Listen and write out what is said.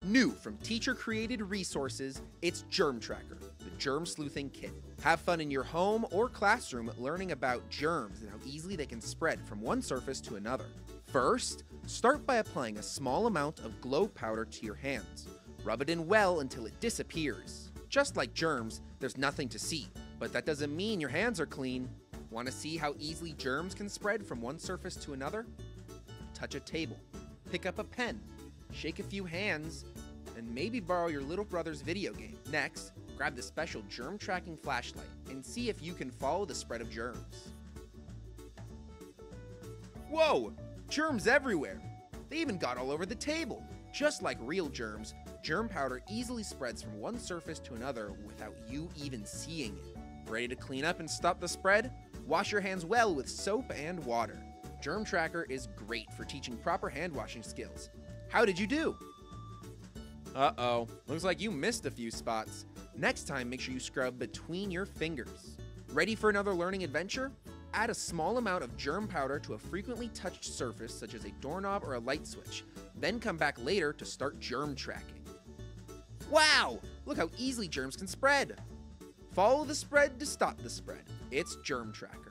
New from teacher-created resources, it's Germ Tracker, the germ sleuthing kit. Have fun in your home or classroom learning about germs and how easily they can spread from one surface to another. First, start by applying a small amount of glow powder to your hands. Rub it in well until it disappears. Just like germs, there's nothing to see, but that doesn't mean your hands are clean. Want to see how easily germs can spread from one surface to another? Touch a table, pick up a pen, shake a few hands, and maybe borrow your little brother's video game. Next, grab the special germ-tracking flashlight and see if you can follow the spread of germs. Whoa! Germs everywhere! They even got all over the table! Just like real germs, germ powder easily spreads from one surface to another without you even seeing it. Ready to clean up and stop the spread? Wash your hands well with soap and water. Germ Tracker is great for teaching proper hand washing skills. How did you do? Uh-oh, looks like you missed a few spots. Next time, make sure you scrub between your fingers. Ready for another learning adventure? Add a small amount of germ powder to a frequently touched surface such as a doorknob or a light switch. Then come back later to start germ tracking. Wow! Look how easily germs can spread! Follow the spread to stop the spread. It's Germ Tracker.